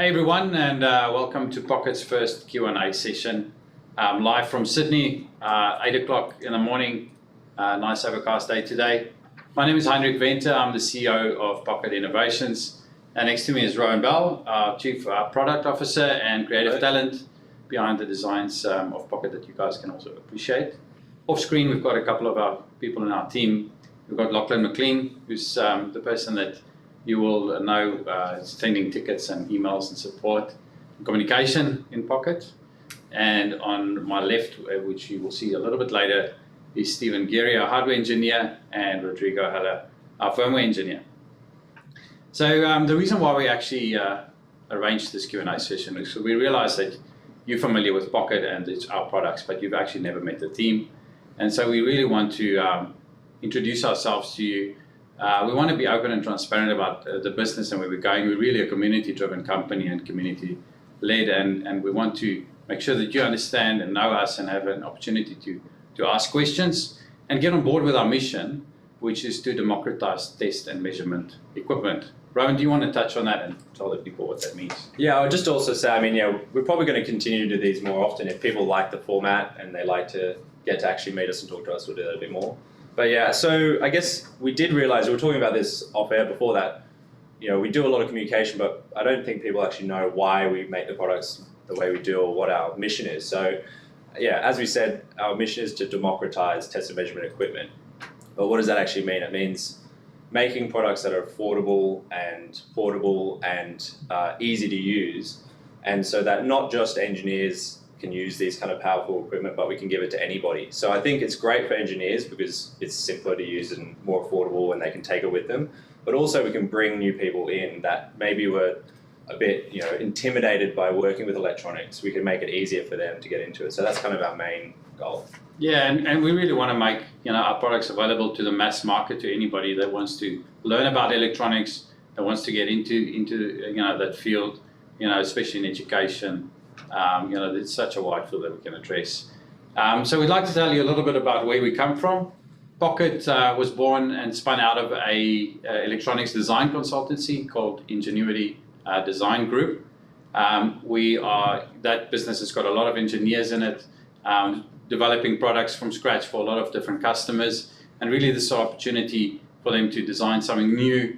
Hey everyone, and welcome to Pokit's first Q&A session. Live from Sydney, 8 o'clock in the morning. Nice overcast day today. My name is Heinrich Venter. I'm the CEO of Pokit Innovations. And next to me is Rowan Bell, our Chief Product Officer and Creative Talent behind the designs of Pokit that you guys can also appreciate. Off screen, we've got a couple of our people in our team. We've got Lachlan McLean, who's the person that you will know sending tickets and emails and support and communication in Pokit. And on my left, which you will see a little bit later, is Stephen Geary, our hardware engineer, and Rodrigo Haller, our firmware engineer. So the reason why we actually arranged this Q&A session is we realized that you're familiar with Pokit and it's our products, but you've actually never met the team. And so we really want to introduce ourselves to you. We want to be open and transparent about the business and where we're going. We're really a community-driven company and community-led, and we want to make sure that you understand and know us and have an opportunity to ask questions and get on board with our mission, which is to democratize test and measurement equipment. Rowan, do you want to touch on that and tell the people what that means? Yeah, I would just also say, we're probably going to continue to do these more often. If people like the format and they like to get to actually meet us and talk to us, we'll do that a bit more. But yeah, so I guess we did realize, we were talking about this off air before that, we do a lot of communication, but I don't think people actually know why we make the products the way we do or what our mission is. So yeah, as we said, our mission is to democratize test and measurement equipment. But what does that actually mean? It means making products that are affordable and portable and easy to use. And so that not just engineers can use these kind of powerful equipment, but we can give it to anybody. So I think it's great for engineers because it's simpler to use and more affordable and they can take it with them. But also we can bring new people in that maybe were a bit intimidated by working with electronics. We can make it easier for them to get into it. So that's kind of our main goal. Yeah, and we really want to make our products available to the mass market, to anybody that wants to learn about electronics, that wants to get into that field, especially in education. It's such a wide field that we can address. So we'd like to tell you a little bit about where we come from. Pokit was born and spun out of a electronics design consultancy called Ingenuity Design Group. That business has got a lot of engineers in it, developing products from scratch for a lot of different customers. And really this is an opportunity for them to design something new,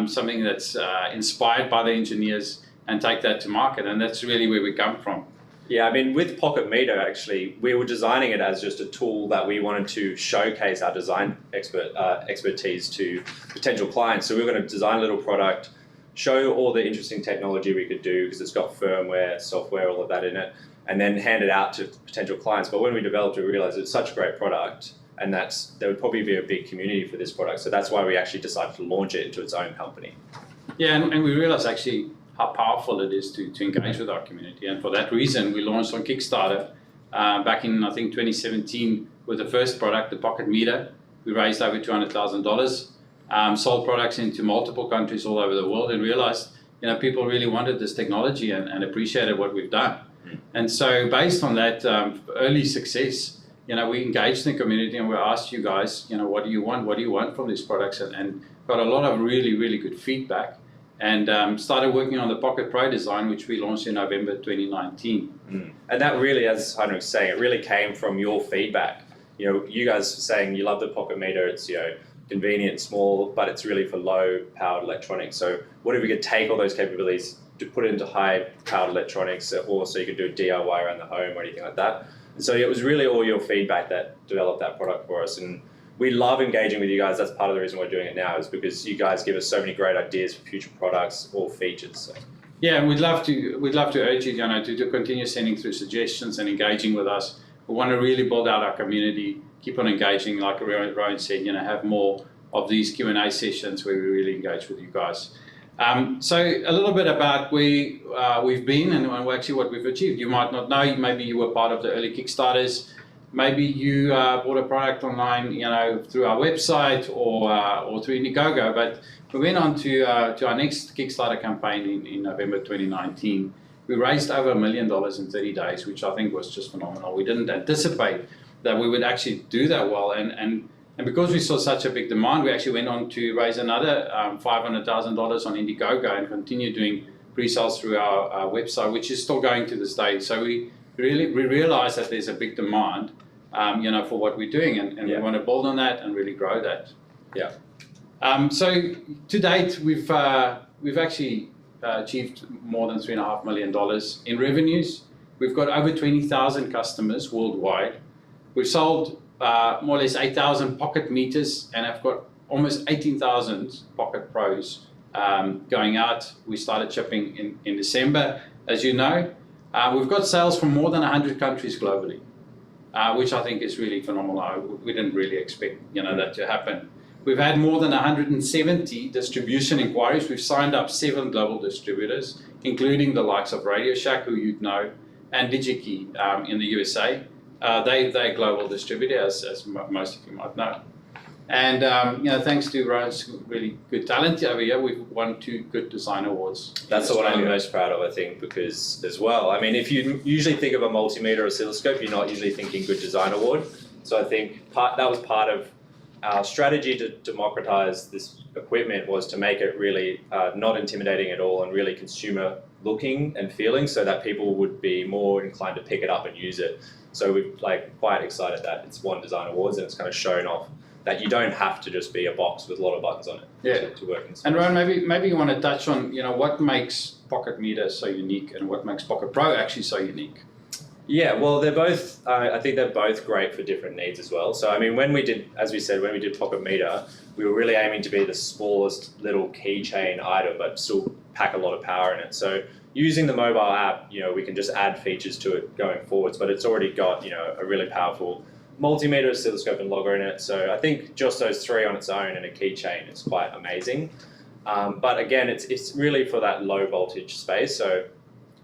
something that's inspired by the engineers, and take that to market, and that's really where we come from. Yeah, with Multimeter, actually, we were designing it as just a tool that we wanted to showcase our design expertise to potential clients. So we were going to design a little product, show all the interesting technology we could do, because it's got firmware, software, all of that in it, and then hand it out to potential clients. But when we developed it, we realized it's such a great product, and there would probably be a big community for this product. So that's why we actually decided to launch it into its own company. Yeah, and we realized actually how powerful it is to engage with our community. And for that reason, we launched on Kickstarter back in, I think, 2017 with the first product, the Pokit Meter. We raised over $200,000, sold products into multiple countries all over the world, and realized people really wanted this technology and appreciated what we've done. And so based on that early success, we engaged the community and we asked you guys, what do you want? What do you want from these products? And got a lot of really, really good feedback. And started working on the Pokit Pro design, which we launched in November 2019. And that really, as Heinrich was saying, it really came from your feedback. You guys saying you love the Pokit Meter, it's convenient, small, but it's really for low-powered electronics. So what if we could take all those capabilities to put it into high-powered electronics, or so you could do a DIY around the home or anything like that? And so it was really all your feedback that developed that product for us. And we love engaging with you guys. That's part of the reason we're doing it now, is because you guys give us so many great ideas for future products or features. So. Yeah, and we'd love to urge you, to continue sending through suggestions and engaging with us. We want to really build out our community, keep on engaging, like Rowan said, have more of these Q&A sessions where we really engage with you guys. So a little bit about where we've been and actually what we've achieved. You might not know, maybe you were part of the early Kickstarters. Maybe you bought a product online, through our website or through Indiegogo. But we went on to our next Kickstarter campaign in November 2019. We raised over $1 million in 30 days, which I think was just phenomenal. We didn't anticipate that we would actually do that well, and because we saw such a big demand, we actually went on to raise another $500,000 on Indiegogo and continue doing pre-sales through our website, which is still going to this day. So we realize that there's a big demand, for what we're doing, and we want to build on that and really grow that. Yeah. So to date, we've actually achieved more than $3.5 million in revenues. We've got over 20,000 customers worldwide. We've sold more or less 8,000 Pokit meters, and I've got almost 18,000 Pokit Pros going out. We started shipping in December, as you know. We've got sales from more than 100 countries globally, which I think is really phenomenal. We didn't really expect that to happen. We've had more than 170 distribution inquiries. We've signed up 7 global distributors, including the likes of Radio Shack, who you'd know, and DigiKey in the USA. They're a global distributor, as most of you might know. And thanks to Rowan's really good talent over here, we've won 2 good design awards. That's the one I'm most proud of, I think, because as well, I mean, if you usually think of a multimeter oscilloscope, you're not usually thinking good design award. So I think that was part of our strategy to democratize this equipment, was to make it really not intimidating at all and really consumer looking and feeling, so that people would be more inclined to pick it up and use it. So we're quite excited that it's won design awards, and it's kind of shown off that you don't have to just be a box with a lot of buttons on it to work in space. And Rowan, maybe you want to touch on what makes Pokit Meter so unique and what makes Pokit Pro actually so unique. Yeah, well, they're both, I think they're both great for different needs as well. So, I mean, when we did Pokit Meter, we were really aiming to be the smallest little keychain item, but still pack a lot of power in it. So using the mobile app, we can just add features to it going forwards, but it's already got, a really powerful multimeter, oscilloscope, and logger in it. So I think just those 3 on its own and a keychain is quite amazing. But again, it's really for that low voltage space. So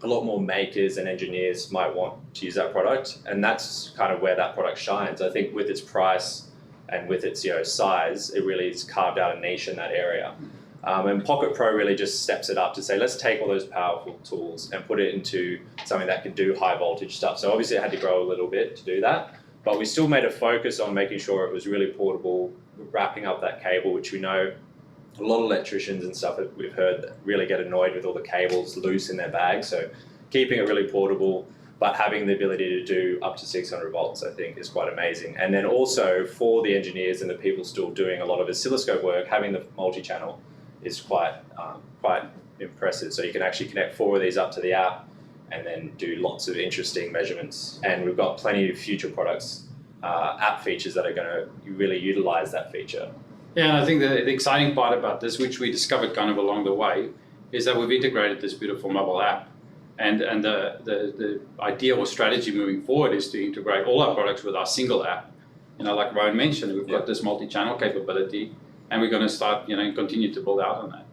a lot more makers and engineers might want to use that product, and that's kind of where that product shines. I think with its price and with its size, it really has carved out a niche in that area. And Pokit Pro really just steps it up to say, let's take all those powerful tools and put it into something that can do high voltage stuff. So obviously it had to grow a little bit to do that, but we still made a focus on making sure it was really portable, wrapping up that cable, which we know a lot of electricians and stuff that we've heard that really get annoyed with all the cables loose in their bag. So keeping it really portable, but having the ability to do up to 600 volts, I think, is quite amazing. And then also for the engineers and the people still doing a lot of oscilloscope work, having the multi-channel is quite impressive. So you can actually connect 4 of these up to the app and then do lots of interesting measurements. And we've got plenty of future products, app features that are going to really utilize that feature. Yeah, and I think the exciting part about this, which we discovered kind of along the way, is that we've integrated this beautiful mobile app. And the idea or strategy moving forward is to integrate all our products with our single app. Like Rowan mentioned, we've got this multi-channel capability, and we're going to start, continue to build out on that.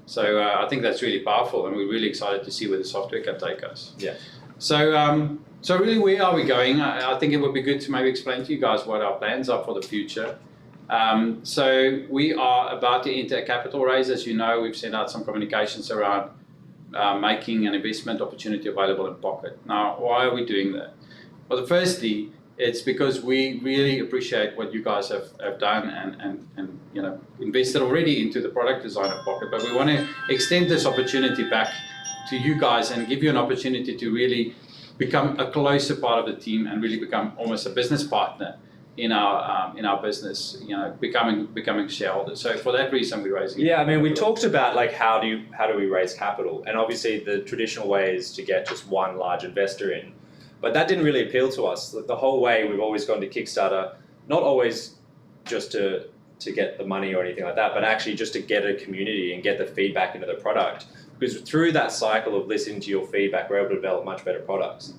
So I think that's really powerful, and we're really excited to see where the software can take us. Yeah. So really, where are we going? I think it would be good to maybe explain to you guys what our plans are for the future. So we are about to enter a capital raise. As you know, we've sent out some communications around making an investment opportunity available in Pokit. Now, why are we doing that? Well, firstly, it's because we really appreciate what you guys have done and invested already into the product design of Pokit, but we want to extend this opportunity back to you guys and give you an opportunity to really become a closer part of the team and really become almost a business partner in our business, becoming shareholders. So for that reason, we're raising. Yeah, I mean, we talked about how do we raise capital, and obviously the traditional way is to get just one large investor in, but that didn't really appeal to us. The whole way we've always gone to Kickstarter, not always just to get the money or anything like that, but actually just to get a community and get the feedback into the product. Because through that cycle of listening to your feedback, we're able to develop much better products.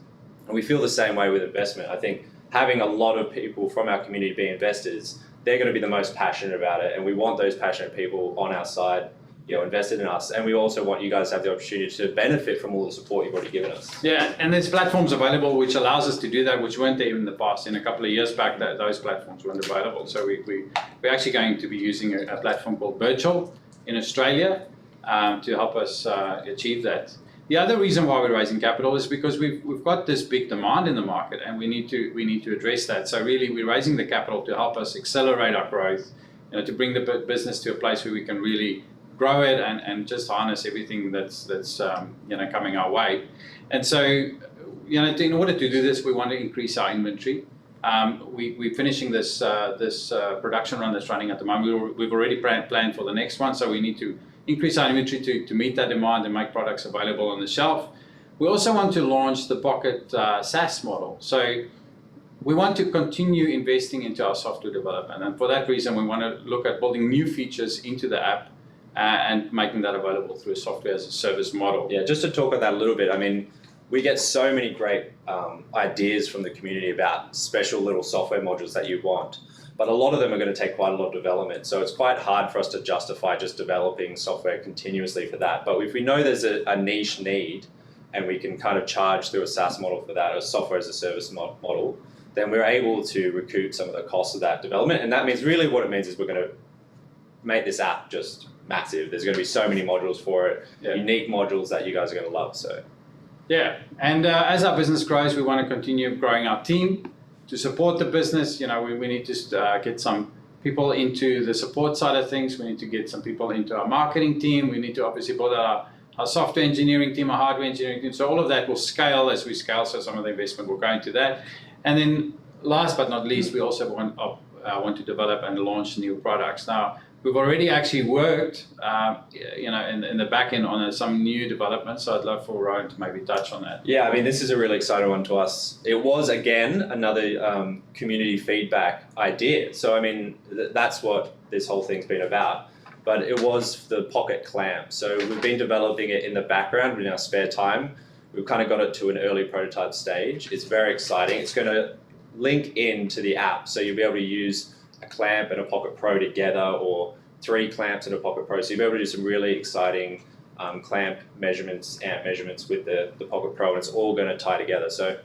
And we feel the same way with investment. I think having a lot of people from our community be investors, they're going to be the most passionate about it. And we want those passionate people on our side, invested in us. And we also want you guys to have the opportunity to benefit from all the support you've already given us. Yeah, and there's platforms available which allows us to do that, which weren't there in the past. In a couple of years back, those platforms weren't available. So we're actually going to be using a platform called Virtual in Australia to help us achieve that. The other reason why we're raising capital is because we've got this big demand in the market, and we need to address that. So really, we're raising the capital to help us accelerate our growth, to bring the business to a place where we can really grow it and just harness everything that's coming our way. And so, in order to do this, we want to increase our inventory. We're finishing this production run that's running at the moment. We've already planned for the next one, so we need to increase our inventory to meet that demand and make products available on the shelf. We also want to launch the Pocket SaaS model. So we want to continue investing into our software development, and for that reason, we want to look at building new features into the app and making that available through a software as a service model. Yeah, just to talk about that a little bit, I mean, we get so many great ideas from the community about special little software modules that you want, but a lot of them are going to take quite a lot of development. So it's quite hard for us to justify just developing software continuously for that. But if we know there's a niche need and we can kind of charge through a SaaS model for that, or software as a service model, then we're able to recoup some of the costs of that development. And that means really what it means is we're going to make this app just massive. There's going to be so many modules for it, unique modules that you guys are going to love. So. Yeah, and as our business grows, we want to continue growing our team to support the business. We need to get some people into the support side of things. We need to get some people into our marketing team. We need to obviously build out our software engineering team, our hardware engineering team. So all of that will scale as we scale. So some of the investment will go into that. And then last but not least, we also want to develop and launch new products. Now, we've already actually worked, in the back end on some new developments. So I'd love for Rowan to maybe touch on that. Yeah, I mean, this is a really exciting one to us. It was, again, another community feedback idea. So, I mean, that's what this whole thing's been about. But it was the Pocket Clamp. So we've been developing it in the background in our spare time. We've kind of got it to an early prototype stage. It's very exciting. It's going to link into the app. So you'll be able to use a clamp and a Pocket Pro together, or 3 clamps and a Pocket Pro. So you'll be able to do some really exciting clamp measurements, amp measurements with the Pocket Pro, and it's all going to tie together. So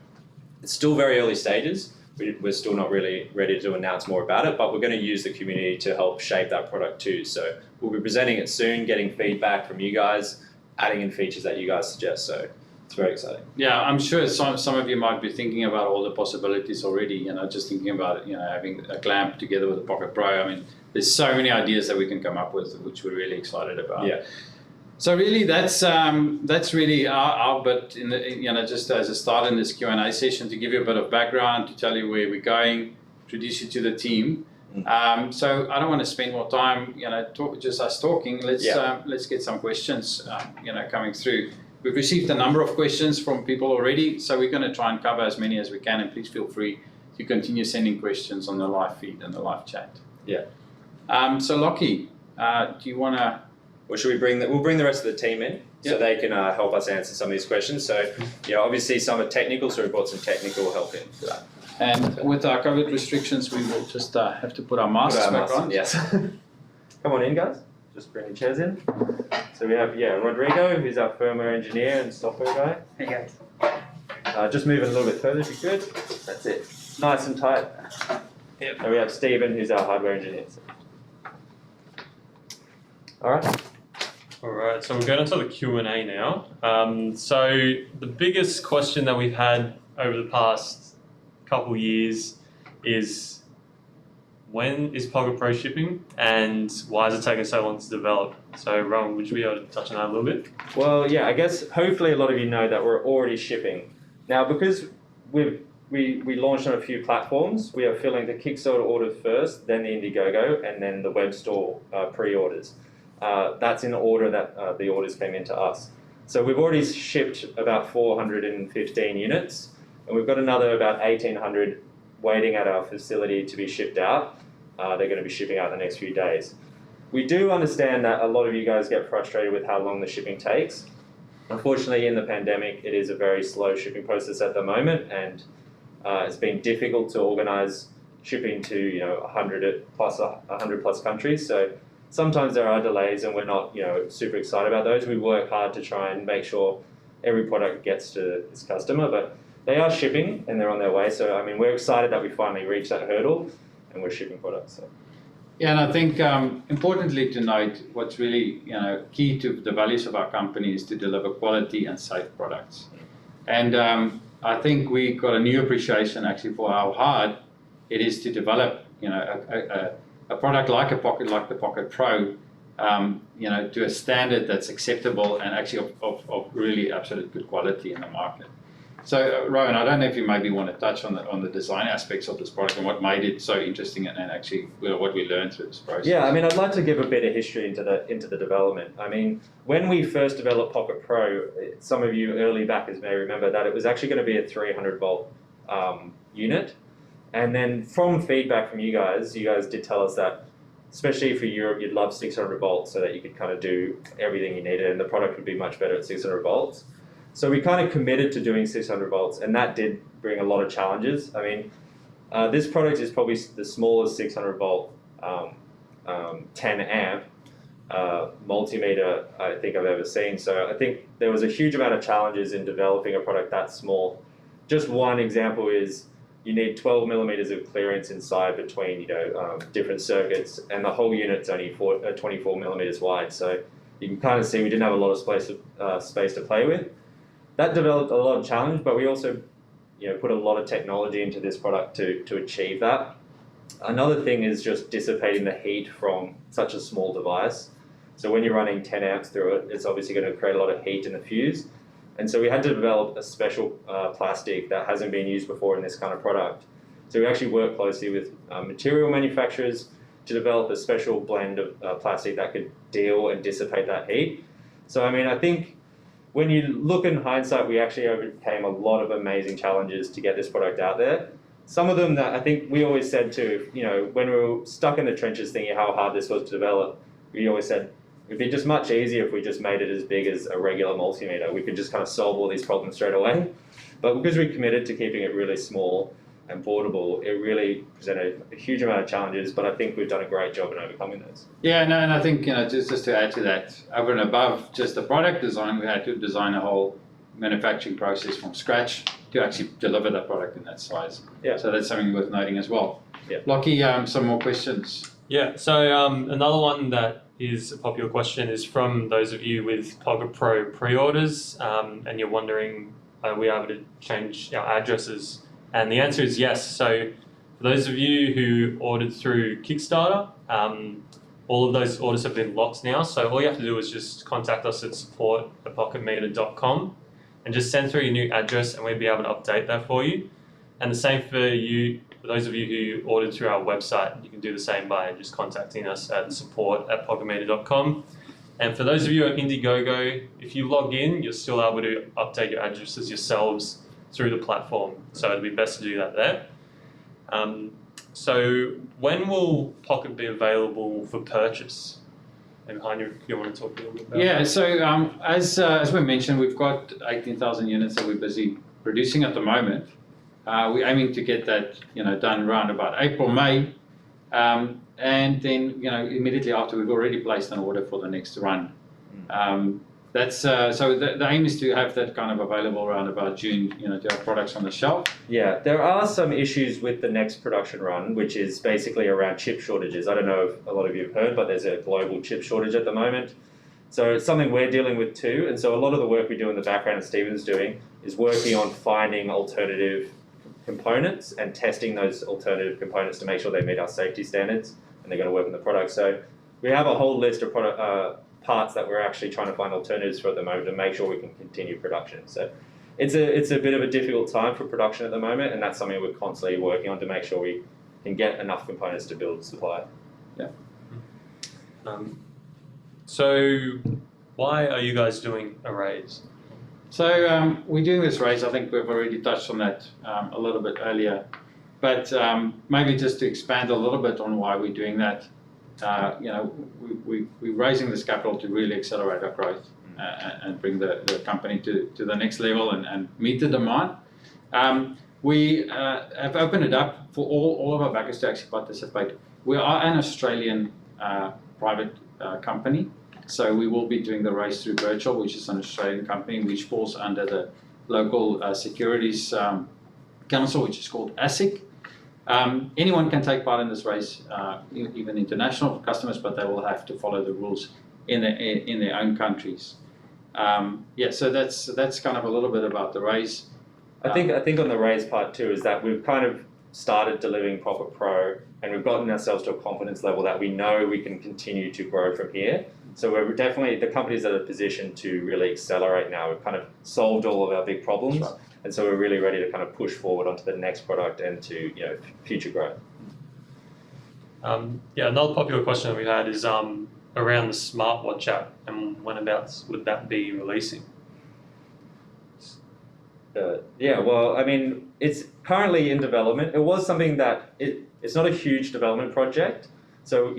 it's still very early stages. We're still not really ready to announce more about it, but we're going to use the community to help shape that product too. So we'll be presenting it soon, getting feedback from you guys, adding in features that you guys suggest. So it's very exciting. Yeah, I'm sure some of you might be thinking about all the possibilities already, just thinking about having a clamp together with a Pocket Pro. I mean, there's so many ideas that we can come up with, which we're really excited about. Yeah. So really, that's really our bit in the, just as a start in this Q&A session, to give you a bit of background, to tell you where we're going, introduce you to the team. So I don't want to spend more time, just us talking. Let's get some questions, coming through. We've received a number of questions from people already, so we're going to try and cover as many as we can, and please feel free to continue sending questions on the live feed and the live chat. Yeah. So Lockie, do you want to? Well, we'll bring the rest of the team in so they can help us answer some of these questions. So, obviously some are technical, so we brought some technical help in for that. And with our COVID restrictions, we will just have to put our masks back on. Yes. Come on in, guys. Just bring the chairs in. So we have, Rodrigo, who's our firmware engineer and software guy. Hey guys. Just moving a little bit further if you could. That's it. Nice and tight. Yep. And we have Stephen, who's our hardware engineer. All right. All right, so we're going into the Q&A now. So the biggest question that we've had over the past couple years is, when is Pocket Pro shipping, and why is it taking so long to develop? So Rowan, would you be able to touch on that a little bit? Well, yeah, I guess hopefully a lot of you know that we're already shipping. Now, because we launched on a few platforms, we are filling the Kickstarter orders first, then the Indiegogo, and then the web store pre-orders. That's in the order that the orders came into us. So we've already shipped about 415 units, and we've got another about 1,800 waiting at our facility to be shipped out. They're going to be shipping out in the next few days. We do understand that a lot of you guys get frustrated with how long the shipping takes. Unfortunately, in the pandemic, it is a very slow shipping process at the moment, and it's been difficult to organize shipping to 100 plus countries. So sometimes there are delays, and we're not super excited about those. We work hard to try and make sure every product gets to its customer, but they are shipping and they're on their way. So I mean, we're excited that we finally reached that hurdle and we're shipping products. So. Yeah, and I think importantly to note, what's really key to the values of our company is to deliver quality and safe products. And I think we got a new appreciation actually for how hard it is to develop a product like the Pocket Pro to a standard that's acceptable and actually of really absolute good quality in the market. So Rowan, I don't know if you maybe want to touch on the design aspects of this product and what made it so interesting and actually what we learned through this process. Yeah, I mean, I'd like to give a bit of history into the development. I mean, when we first developed Pokit Pro, some of you early backers may remember that it was actually going to be a 300 volt unit. And then from feedback from you guys did tell us that, especially for Europe, you'd love 600 volts so that you could kind of do everything you needed, and the product would be much better at 600 volts. So we kind of committed to doing 600 volts, and that did bring a lot of challenges. I mean, this product is probably the smallest 600 volt 10 amp multimeter I think I've ever seen. So I think there was a huge amount of challenges in developing a product that small. Just one example is you need 12 millimeters of clearance inside between different circuits, and the whole unit's only 24 millimeters wide. So you can kind of see we didn't have a lot of space to play with. That developed a lot of challenge, but we also put a lot of technology into this product to achieve that. Another thing is just dissipating the heat from such a small device. So when you're running 10 amps through it, it's obviously going to create a lot of heat in the fuse. And so we had to develop a special plastic that hasn't been used before in this kind of product. So we actually worked closely with material manufacturers to develop a special blend of plastic that could deal and dissipate that heat. So I mean, I think when you look in hindsight, we actually overcame a lot of amazing challenges to get this product out there. Some of them that I think we always said to, when we were stuck in the trenches thinking how hard this was to develop, we always said it'd be just much easier if we just made it as big as a regular multimeter. We could just kind of solve all these problems straight away. But because we committed to keeping it really small and portable, it really presented a huge amount of challenges, but I think we've done a great job in overcoming those. Yeah, no, and I think just to add to that, over and above just the product design, we had to design a whole manufacturing process from scratch to actually deliver that product in that size. Yeah. So that's something worth noting as well. Yeah. Lockie, some more questions. Yeah, so another one that is a popular question is from those of you with Pokit Pro pre-orders, and you're wondering, are we able to change our addresses? And the answer is yes. So for those of you who ordered through Kickstarter, all of those orders have been locked now. So all you have to do is just contact us at support@pokitmeter.com and just send through your new address, and we'll be able to update that for you. And the same for you, for those of you who ordered through our website, you can do the same by just contacting us at support@pokitmeter.com. And for those of you at Indiegogo, if you log in, you're still able to update your addresses yourselves through the platform. So it'd be best to do that there. So when will Pokit be available for purchase? And Heinrich, you want to talk a little bit about Yeah, that? so as we mentioned, we've got 18,000 units that we're busy producing at the moment. We're aiming to get that done around about April, May. And then immediately after, we've already placed an order for the next run. That's so the aim is to have that kind of available around about June, to have products on the shelf. Yeah, there are some issues with the next production run, which is basically around chip shortages. I don't know if a lot of you have heard, but there's a global chip shortage at the moment. So it's something we're dealing with too. And so a lot of the work we do in the background, and Stephen's doing, is working on finding alternative components and testing those alternative components to make sure they meet our safety standards and they're going to work in the product. So we have a whole list of parts that we're actually trying to find alternatives for at the moment to make sure we can continue production. So it's a bit of a difficult time for production at the moment, and that's something we're constantly working on to make sure we can get enough components to build supply. Yeah. So why are you guys doing a raise? So we're doing this race. I think we've already touched on that a little bit earlier, but maybe just to expand a little bit on why we're doing that. We're raising this capital to really accelerate our growth and bring the company to the next level and meet the demand. We have opened it up for all of our backers to actually participate. We are an Australian private company. So we will be doing the race through Virtual, which is an Australian company which falls under the local securities council, which is called ASIC. Anyone can take part in this race, even international customers, but they will have to follow the rules in their own countries. So that's kind of a little bit about the race. I think on the raise part too is that we've kind of started delivering Pokit Pro, and we've gotten ourselves to a confidence level that we know we can continue to grow from here. So we're definitely, the company's at a position to really accelerate now. We've kind of solved all of our big problems, That's right. and so we're really ready to kind of push forward onto the next product and to future growth. Another popular question that we had is around the smartwatch app, and whenabouts would that be releasing? Well, I mean, it's currently in development. It was something that it's not a huge development project, so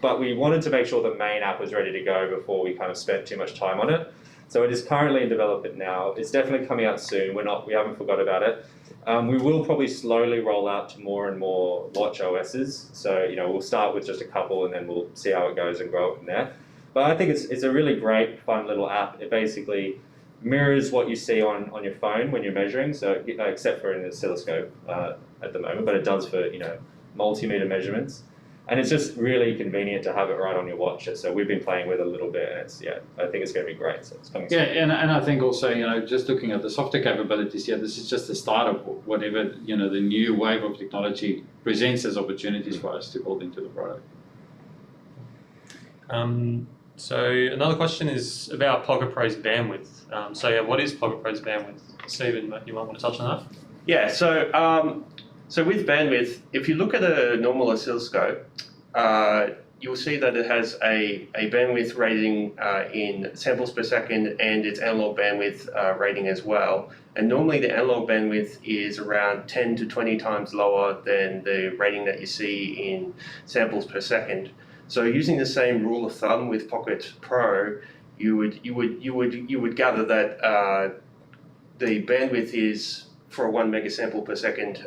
but we wanted to make sure the main app was ready to go before we kind of spent too much time on it. So it is currently in development now. It's definitely coming out soon. We haven't forgot about it. We will probably slowly roll out to more and more watch OSs. So we'll start with just a couple, and then we'll see how it goes and grow it from there. But I think it's a really great, fun little app. It basically mirrors what you see on your phone when you're measuring. So except for in the oscilloscope at the moment, but it does for multimeter measurements. And it's just really convenient to have it right on your watch. So we've been playing with it a little bit, and I think it's going to be great. So it's coming soon. And I think also, just looking at the software capabilities here, this is just the start of whatever, the new wave of technology presents as opportunities for us to build into the product. So another question is about Pokit Pro's bandwidth. What is Pokit Pro's bandwidth? Stephen, you might want to touch on that? Yeah, so with bandwidth, if you look at a normal oscilloscope, you'll see that it has a bandwidth rating in samples per second and its analog bandwidth rating as well. And normally the analog bandwidth is around 10 to 20 times lower than the rating that you see in samples per second. So using the same rule of thumb with Pokit Pro, you would gather that the bandwidth is for a 1 megasample per second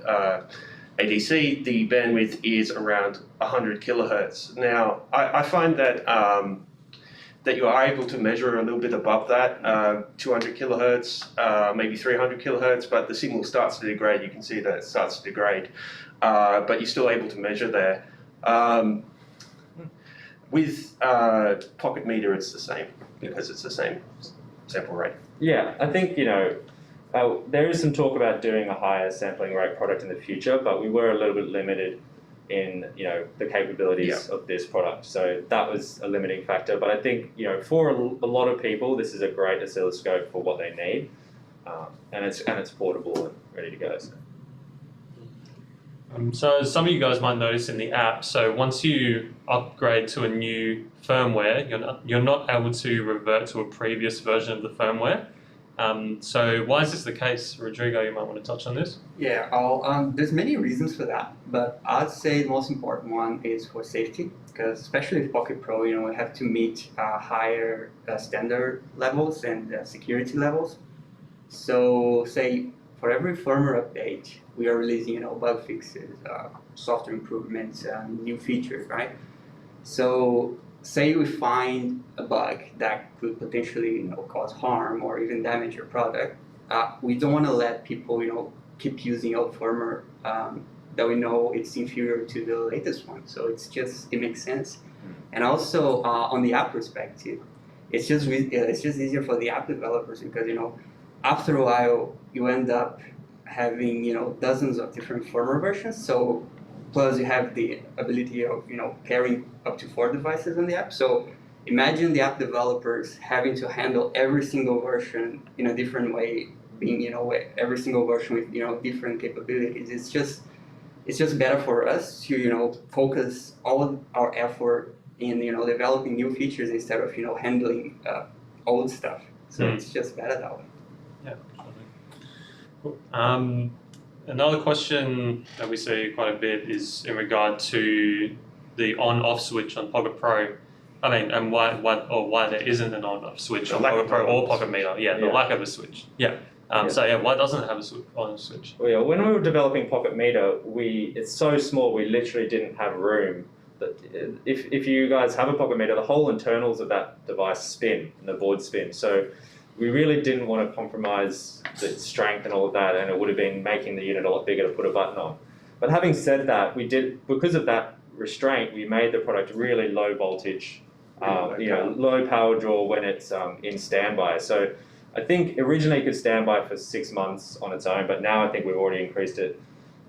ADC, the bandwidth is around 100 kilohertz. Now, I find that that you are able to measure a little bit above that, 200 kilohertz, maybe 300 kilohertz, but the signal starts to degrade. You can see that it starts to degrade, but you're still able to measure there. With Pokit Meter, it's the same because it's the same sample rate. Yeah, I think there is some talk about doing a higher sampling rate product in the future, but we were a little bit limited in the capabilities of this product, so that was a limiting factor. But I think for a lot of people, this is a great oscilloscope for what they need, and it's portable and ready to go. So some of you guys might notice in the app, so once you upgrade to a new firmware, you're not able to revert to a previous version of the firmware. So why is this the case? Rodrigo, you might want to touch on this. Yeah, there's many reasons for that, but I'd say the most important one is for safety, because especially with Pokit Pro, we have to meet higher standard levels and security levels. So say for every firmware update, we are releasing bug fixes, software improvements, new features, right? So say we find a bug that could potentially cause harm or even damage your product, we don't want to let people keep using old firmware that we know it's inferior to the latest one. So it makes sense. And also on the app perspective, it's just easier for the app developers because after a while you end up having dozens of different firmware versions. So plus you have the ability of carrying up to 4 devices on the app. So imagine the app developers having to handle every single version in a different way, being every single version with different capabilities. It's just better for us to focus all our effort in developing new features instead of handling old stuff. So it's just better that way. Yeah. Cool. Another question that we see quite a bit is in regard to the on-off switch on Pokit Pro. And why there isn't an on-off switch on Pokit Pro or Pokit Meter. The lack of a switch. Why doesn't it have a on-off switch? Well, when we were developing Pokit Meter, it's so small we literally didn't have room. If you guys have a Pokit Meter, the whole internals of that device spin and the board spin. So we really didn't want to compromise the strength and all of that, and it would have been making the unit a lot bigger to put a button on. But having said that, because of that restraint, we made the product really low voltage, low power draw when it's in standby. So I think originally it could standby for 6 months on its own, but now I think we've already increased it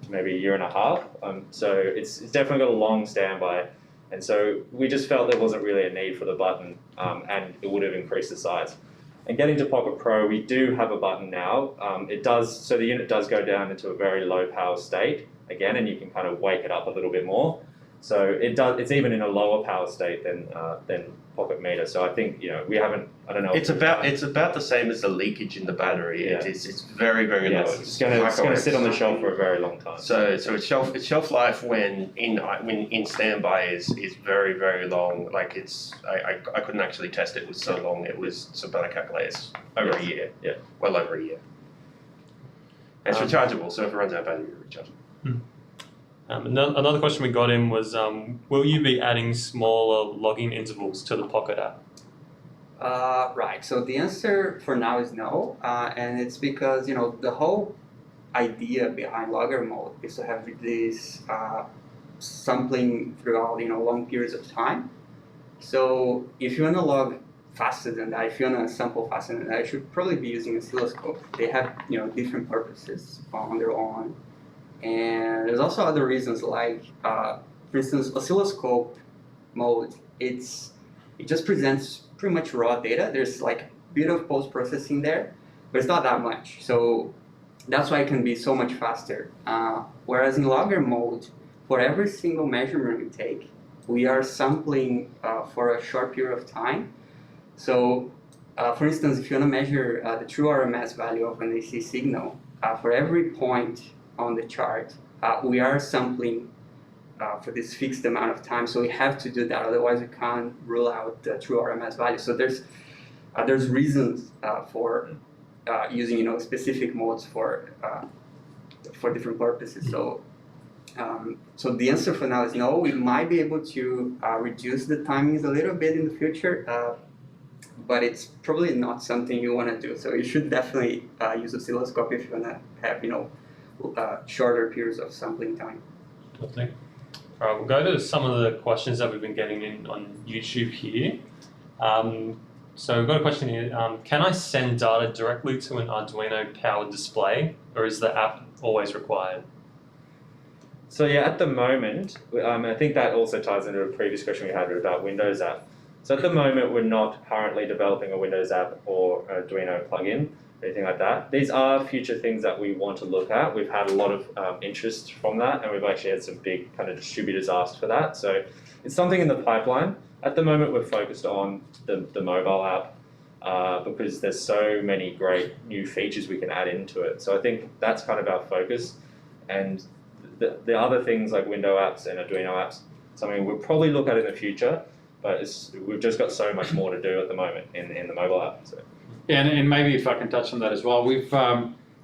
maybe a year and a half. So it's definitely got a long standby. And so we just felt there wasn't really a need for the button, and it would have increased the size. And getting to Pocket Pro, we do have a button now. So the unit does go down into a very low power state again, and you can kind of wake it up a little bit more. So it's even in a lower power state than Pocket Meter. So I think, we haven't, I don't know. It's about the same as the leakage in the battery. Yeah. It's very, very low. It's going to sit on the shelf for a very long time. So its shelf life when in standby is very, very long. Like I couldn't actually test it. It was so long. It was about, I calculate it's over a year. Yeah. Well over a year. And it's rechargeable, so if it runs out of battery, you recharge it. Another question we got in was, will you be adding smaller logging intervals to the Pocket app? Right. So the answer for now is no, and it's because the whole idea behind logger mode is to have this sampling throughout long periods of time. So if you want to log faster than that, if you want to sample faster than that, you should probably be using oscilloscope. They have different purposes on their own. And there's also other reasons, like, for instance, oscilloscope mode, it just presents pretty much raw data. There's like a bit of post-processing there, but it's not that much. So that's why it can be so much faster. Whereas in logger mode, for every single measurement we take, we are sampling for a short period of time. So, for instance, if you want to measure the true RMS value of an AC signal, for every point on the chart, we are sampling for this fixed amount of time, so we have to do that. Otherwise, we can't rule out the true RMS value. So there's reasons for using specific modes for different purposes. So so the answer for now is no. We might be able to reduce the timings a little bit in the future, but it's probably not something you want to do. So you should definitely use oscilloscope if you want to have shorter periods of sampling time. Lovely. All right, we'll go to some of the questions that we've been getting in on YouTube here. So we've got a question here. Can I send data directly to an Arduino powered display, or is the app always required? So yeah, at the moment, I think that also ties into a previous question we had about Windows app. So at the moment, we're not currently developing a Windows app or Arduino plugin, anything like that. These are future things that we want to look at. We've had a lot of interest from that, and we've actually had some big kind of distributors ask for that. So it's something in the pipeline. At the moment, we're focused on the mobile app because there's so many great new features we can add into it. So I think that's kind of our focus. And the other things like window apps and Arduino apps, something we'll probably look at in the future, but we've just got so much more to do at the moment in the mobile app. So. Yeah, and maybe if I can touch on that as well, we've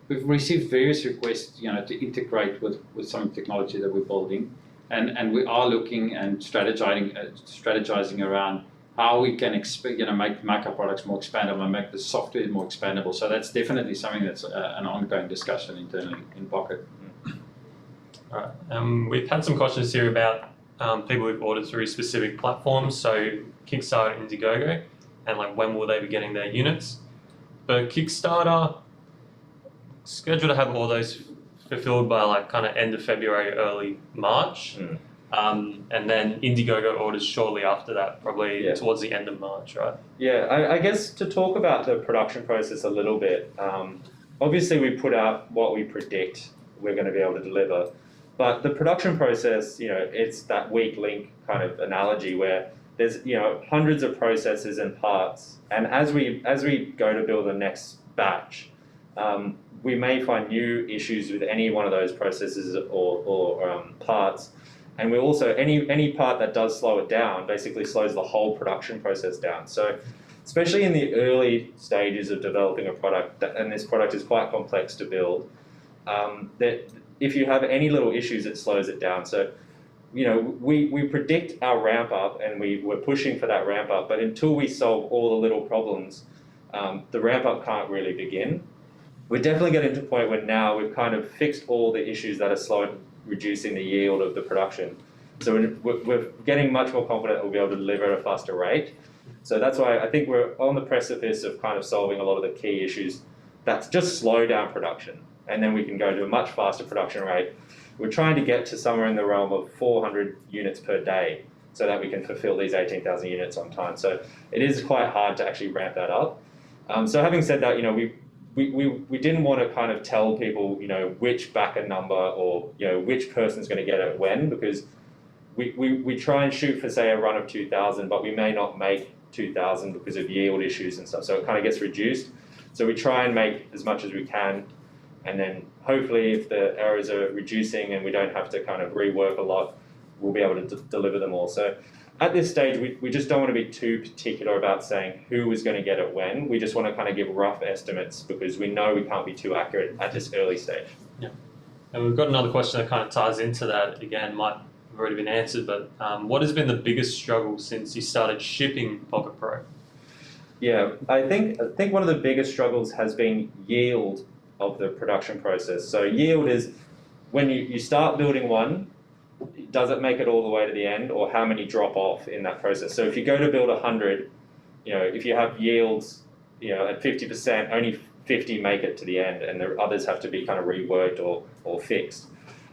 received various requests, to integrate with some technology that we're building, and we are looking and strategizing around how we can make our products more expandable and make the software more expandable. So that's definitely something that's an ongoing discussion internally in Pocket. All right. We've had some questions here about people who've ordered through specific platforms, so Kickstarter and Indiegogo, and like when will they be getting their units. But Kickstarter, scheduled to have all those fulfilled by like kind of end of February, early March. And then Indiegogo orders shortly after that, probably towards the end of March, right? Yeah, I guess to talk about the production process a little bit, obviously we put out what we predict we're going to be able to deliver. But the production process, it's that weak link kind of analogy where there's, hundreds of processes and parts. And as we go to build the next batch, we may find new issues with any one of those processes or parts. And we also, any part that does slow it down basically slows the whole production process down. So especially in the early stages of developing a product, and this product is quite complex to build, that if you have any little issues, it slows it down. So, we predict our ramp up and we're pushing for that ramp up, but until we solve all the little problems, the ramp up can't really begin. We're definitely getting to a point where now we've kind of fixed all the issues that are reducing the yield of the production. So we're getting much more confident we'll be able to deliver at a faster rate. So that's why I think we're on the precipice of kind of solving a lot of the key issues that just slow down production. And then we can go to a much faster production rate, we're trying to get to somewhere in the realm of 400 units per day so that we can fulfill these 18,000 units on time. So it is quite hard to actually ramp that up. So having said that, we didn't want to kind of tell people, which backer number or, which person's going to get it when, because we try and shoot for, say, a run of 2,000, but we may not make 2,000 because of yield issues and stuff. So it kind of gets reduced. So we try and make as much as we can. And then hopefully if the errors are reducing and we don't have to kind of rework a lot, we'll be able to deliver them all. So at this stage, we just don't want to be too particular about saying who is going to get it when. We just want to kind of give rough estimates because we know we can't be too accurate at this early stage. Yeah. And we've got another question that kind of ties into that. Again, might have already been answered, but what has been the biggest struggle since you started shipping Pokit Pro? Yeah, I think one of the biggest struggles has been yield of the production process. So yield is when you start building one, does it make it all the way to the end, or how many drop off in that process? So if you go to build 100, if you have yields, at 50%, only 50 make it to the end, and the others have to be kind of reworked or fixed.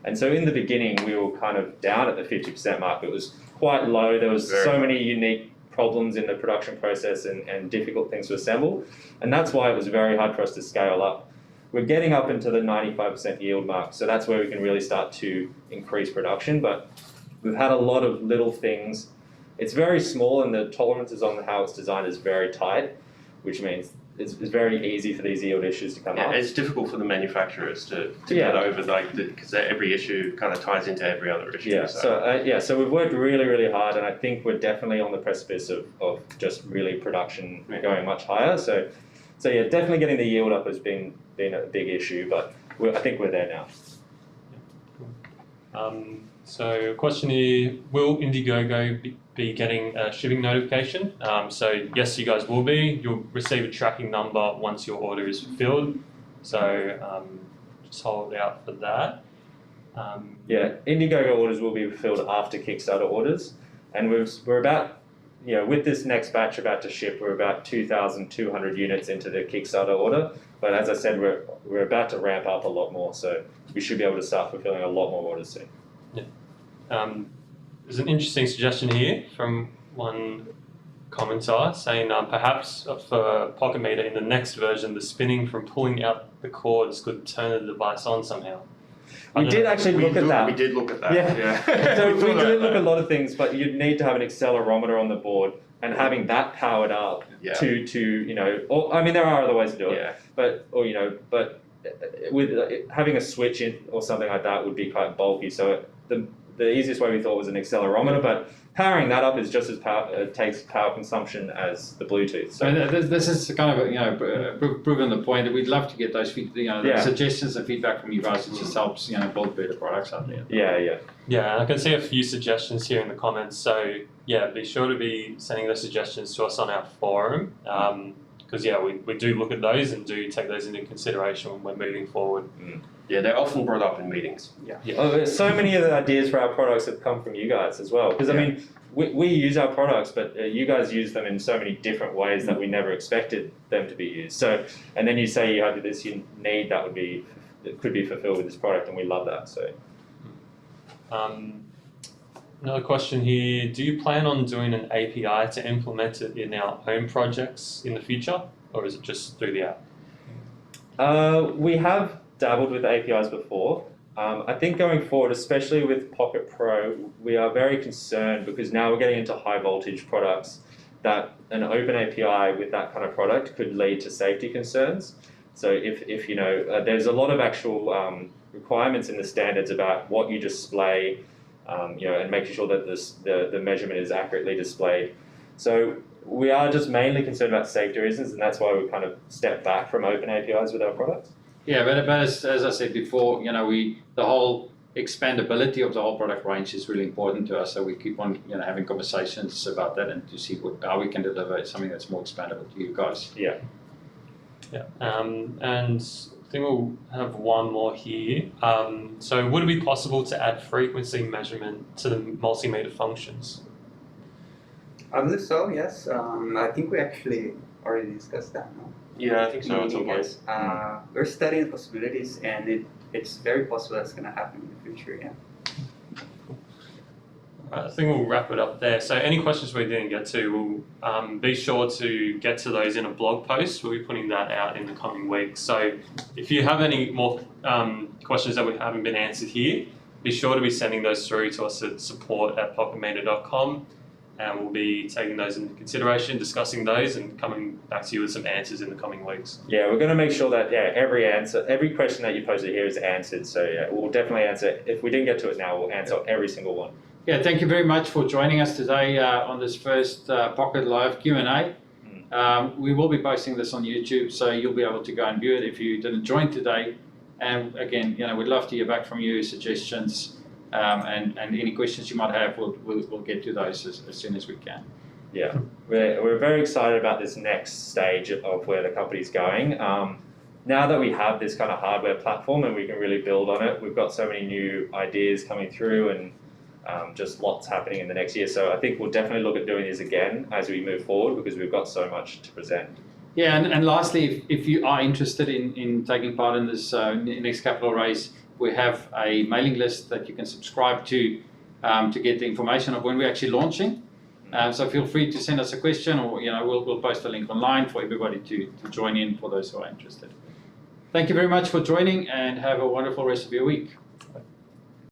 And so in the beginning, we were kind of down at the 50% mark. It was quite low. There was so many unique problems in the production process and difficult things to assemble, and that's why it was very hard for us to scale up. We're getting up into the 95% yield mark, so that's where we can really start to increase production, but we've had a lot of little things. It's very small and the tolerances on how it's designed is very tight, which means it's very easy for these yield issues to come up. It's difficult for the manufacturers to get over, because every issue kind of ties into every other issue. Yeah, so we've worked really, really hard, and I think we're definitely on the precipice of just really production going much higher. So yeah, definitely getting the yield up has been a big issue, but I think we're there now. So question here, will Indiegogo be getting a shipping notification? So yes, you guys will be. You'll receive a tracking number once your order is fulfilled. So just hold out for that. Yeah, Indiegogo orders will be fulfilled after Kickstarter orders, and we're about, with this next batch about to ship, we're about 2,200 units into the Kickstarter order. But as I said, we're about to ramp up a lot more, so we should be able to start fulfilling a lot more orders soon. Yeah. There's an interesting suggestion here from one commenter saying perhaps for Multimeter in the next version, the spinning from pulling out the cords could turn the device on somehow. We did actually look at that. We did look at that. Yeah. So we did look at a lot of things, but you'd need to have an accelerometer on the board, and having that powered up to there are other ways to do it. But with having a switch in or something like that would be quite bulky. So the easiest way we thought was an accelerometer, but powering that up is just as takes power consumption as the Bluetooth. So this is kind of proven the point that we'd love to get those suggestions and feedback from you guys. It just helps build better products out there. Yeah, I can see a few suggestions here in the comments. So yeah, be sure to be sending those suggestions to us on our forum. Because we do look at those and do take those into consideration when we're moving forward. Yeah, they're often brought up in meetings. So many of the ideas for our products have come from you guys as well. Because I mean, we use our products, but you guys use them in so many different ways that we never expected them to be used. So, and then you say you have this need that could be fulfilled with this product, and we love that. So, another question here: do you plan on doing an API to implement it in our own projects in the future, or is it just through the app? We have dabbled with APIs before. I think going forward, especially with Pokit Pro, we are very concerned because now we're getting into high voltage products that an open API with that kind of product could lead to safety concerns. So if there's a lot of actual requirements in the standards about what you display, and making sure that the measurement is accurately displayed. So we are just mainly concerned about safety reasons, and that's why we kind of step back from open APIs with our products. Yeah, but as I said before, the whole expandability of the whole product range is really important to us. So we keep on, having conversations about that and to see how we can deliver something that's more expandable to you guys. Yeah. And I think we'll have one more here. So would it be possible to add frequency measurement to the multimeter functions? I believe so, yes. I think we actually already discussed that, no? Yeah, I think so. At some meaning point. is, we're studying the possibilities, and it's very possible that's going to happen in the future. Yeah. Alright, I think we'll wrap it up there. So any questions we didn't get to, we'll be sure to get to those in a blog post. We'll be putting that out in the coming weeks. So if you have any more questions that we haven't been answered here, be sure to be sending those through to us at support@pocketmeter.com, and we'll be taking those into consideration, discussing those, and coming back to you with some answers in the coming weeks. Yeah, we're going to make sure that every question that you posted here is answered. So yeah, we'll definitely answer. If we didn't get to it now, we'll answer every single one. Yeah, thank you very much for joining us today on this first Pocket Live Q&A. We will be posting this on YouTube, so you'll be able to go and view it if you didn't join today. And again, we'd love to hear back from you, suggestions, and any questions you might have. We'll get to those as soon as we can. Yeah, we're very excited about this next stage of where the company's going. Now that we have this kind of hardware platform and we can really build on it, we've got so many new ideas coming through, and just lots happening in the next year. So I think we'll definitely look at doing this again as we move forward, because we've got so much to present. Yeah, and lastly, if you are interested in taking part in this next capital raise, we have a mailing list that you can subscribe to get the information of when we're actually launching. So feel free to send us a question, or we'll post a link online for everybody to join in for those who are interested. Thank you very much for joining, and have a wonderful rest of your week.